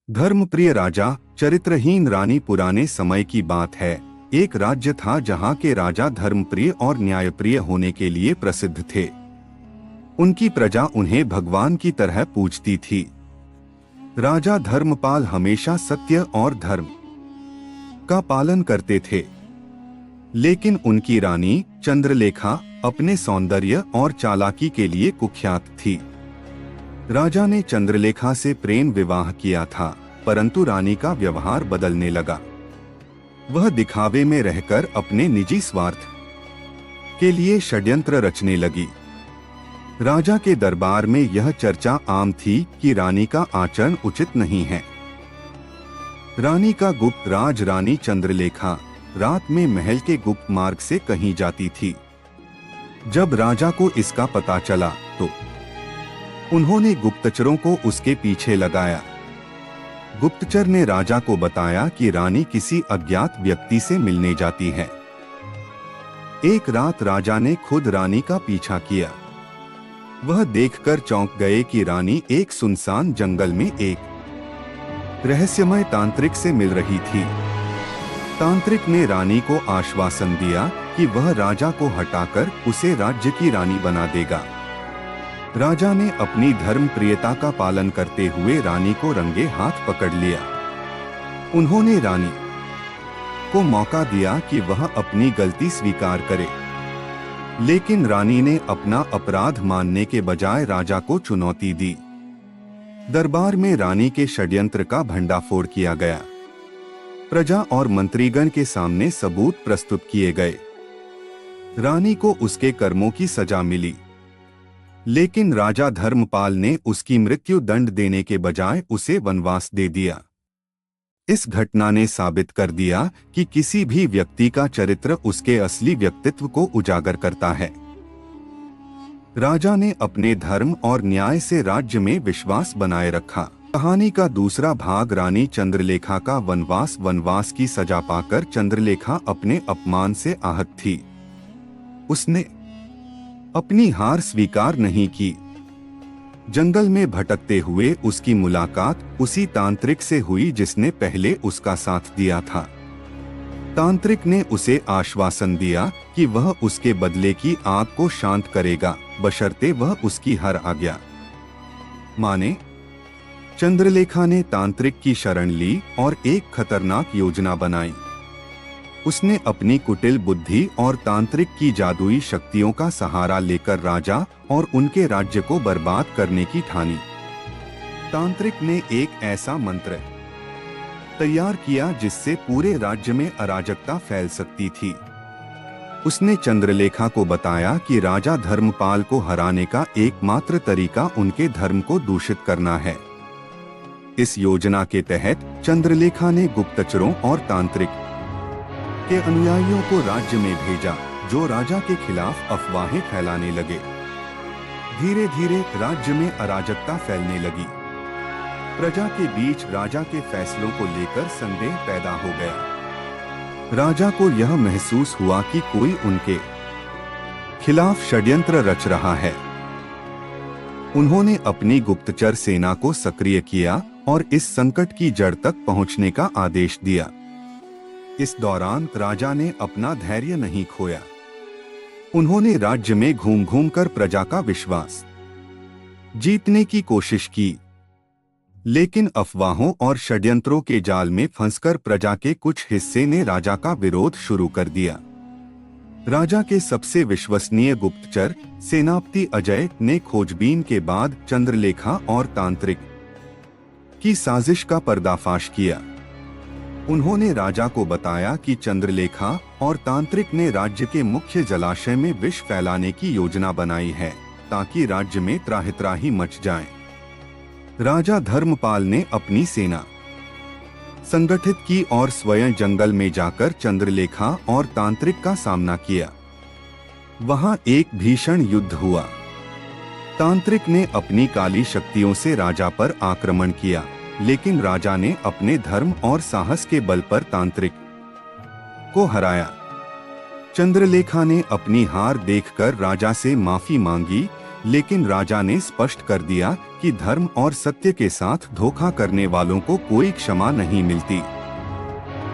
धर्मप्रिय राजा, चरित्रहीन रानी। पुराने समय की बात है। एक राज्य था जहाँ के राजा धर्मप्रिय और न्यायप्रिय होने के लिए प्रसिद्ध थे। उनकी प्रजा उन्हें भगवान की तरह पूजती थी। राजा धर्मपाल हमेशा सत्य और धर्म का पालन करते थे, लेकिन उनकी रानी चंद्रलेखा अपने सौंदर्य और चालाकी के लिए कुख्यात थी। राजा ने चंद्रलेखा से प्रेम विवाह किया था, परंतु रानी का व्यवहार बदलने लगा। वह दिखावे में रहकर अपने निजी स्वार्थ के लिए षड्यंत्र रचने लगी। राजा के दरबार में यह चर्चा आम थी कि रानी का आचरण उचित नहीं है। रानी का गुप्त राज रानी चंद्रलेखा रात में महल के गुप्त मार्ग से कहीं जाती थी। जब राजा को इसका पता चला तो उन्होंने गुप्तचरों को उसके पीछे लगाया। गुप्तचर ने राजा को बताया कि रानी किसी अज्ञात व्यक्ति से मिलने जाती है। एक रात राजा ने खुद रानी का पीछा किया। वह देखकर चौंक गए कि रानी एक सुनसान जंगल में एक रहस्यमय तांत्रिक से मिल रही थी। तांत्रिक ने रानी को आश्वासन दिया कि वह राजा को हटाकर उसे राज्य की रानी बना देगा। राजा ने अपनी धर्मप्रियता का पालन करते हुए रानी को रंगे हाथ पकड़ लिया। उन्होंने रानी को मौका दिया कि वह अपनी गलती स्वीकार करे, लेकिन रानी ने अपना अपराध मानने के बजाय राजा को चुनौती दी। दरबार में रानी के षड्यंत्र का भंडाफोड़ किया गया। प्रजा और मंत्रीगण के सामने सबूत प्रस्तुत किए गए। रानी को उसके कर्मों की सजा मिली, लेकिन राजा धर्मपाल ने उसकी मृत्यु दंड देने के बजाय उसे वनवास दे दिया। इस घटना ने साबित कर दिया कि किसी भी व्यक्ति का चरित्र उसके असली व्यक्तित्व को उजागर करता है। राजा ने अपने धर्म और न्याय से राज्य में विश्वास बनाए रखा। कहानी का दूसरा भाग रानी चंद्रलेखा का वनवास। वनवास की सजा पाकर चंद्रलेखा अपने अपमान से आहत थी। उसने अपनी हार स्वीकार नहीं की। जंगल में भटकते हुए उसकी मुलाकात उसी तांत्रिक से हुई जिसने पहले उसका साथ दिया था। तांत्रिक ने उसे आश्वासन दिया कि वह उसके बदले की आग को शांत करेगा, बशर्ते वह उसकी हर आज्ञा माने। चंद्रलेखा ने तांत्रिक की शरण ली और एक खतरनाक योजना बनाई। उसने अपनी कुटिल बुद्धि और तांत्रिक की जादुई शक्तियों का सहारा लेकर राजा और उनके राज्य को बर्बाद करने की ठानी। तांत्रिक ने एक ऐसा मंत्र तैयार किया जिससे पूरे राज्य में अराजकता फैल सकती थी। उसने चंद्रलेखा को बताया कि राजा धर्मपाल को हराने का एकमात्र तरीका उनके धर्म को दूषित करना है। इस योजना के तहत चंद्रलेखा ने गुप्तचरों और तांत्रिक के अनुयायियों को राज्य में भेजा, जो राजा के खिलाफ अफवाहें फैलाने लगे। धीरे धीरे राज्य में अराजकता फैलने लगी। प्रजा के बीच राजा के फैसलों को लेकर संदेह पैदा हो गया। राजा को यह महसूस हुआ कि कोई उनके खिलाफ षड्यंत्र रच रहा है। उन्होंने अपनी गुप्तचर सेना को सक्रिय किया और इस संकट की जड़ तक पहुंचने का आदेश दिया। इस दौरान राजा ने अपना धैर्य नहीं खोया। उन्होंने राज्य में घूम घूम कर प्रजा का विश्वास जीतने की कोशिश की, लेकिन अफवाहों और षड्यंत्रों के जाल में फंसकर प्रजा के कुछ हिस्से ने राजा का विरोध शुरू कर दिया। राजा के सबसे विश्वसनीय गुप्तचर सेनापति अजय ने खोजबीन के बाद चंद्रलेखा और तांत्रिक की साजिश का पर्दाफाश किया। उन्होंने राजा को बताया कि चंद्रलेखा और तांत्रिक ने राज्य के मुख्य जलाशय में विष फैलाने की योजना बनाई है, ताकि राज्य में त्राहि मच जाए। राजा धर्मपाल ने अपनी सेना संगठित की और स्वयं जंगल में जाकर चंद्रलेखा और तांत्रिक का सामना किया। वहां एक भीषण युद्ध हुआ। तांत्रिक ने अपनी काली शक्तियों से राजा पर आक्रमण किया, लेकिन राजा ने अपने धर्म और साहस के बल पर तांत्रिक को हराया। चंद्रलेखा ने अपनी हार देखकर राजा से माफी मांगी, लेकिन राजा ने स्पष्ट कर दिया कि धर्म और सत्य के साथ धोखा करने वालों को कोई क्षमा नहीं मिलती।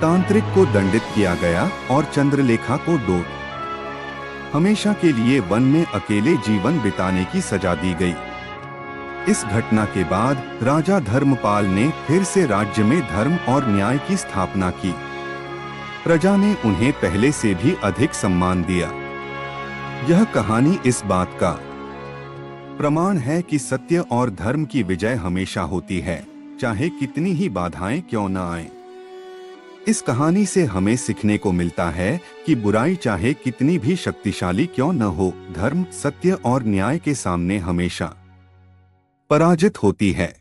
तांत्रिक को दंडित किया गया और चंद्रलेखा को 2 हमेशा के लिए वन में अकेले जीवन बिताने की सजा दी गई। इस घटना के बाद राजा धर्मपाल ने फिर से राज्य में धर्म और न्याय की स्थापना की। प्रजा ने उन्हें पहले से भी अधिक सम्मान दिया। यह कहानी इस बात का प्रमाण है कि सत्य और धर्म की विजय हमेशा होती है, चाहे कितनी ही बाधाएं क्यों न आएं। इस कहानी से हमें सीखने को मिलता है कि बुराई चाहे कितनी भी शक्तिशाली क्यों न हो, धर्म, सत्य और न्याय के सामने हमेशा पराजित होती है।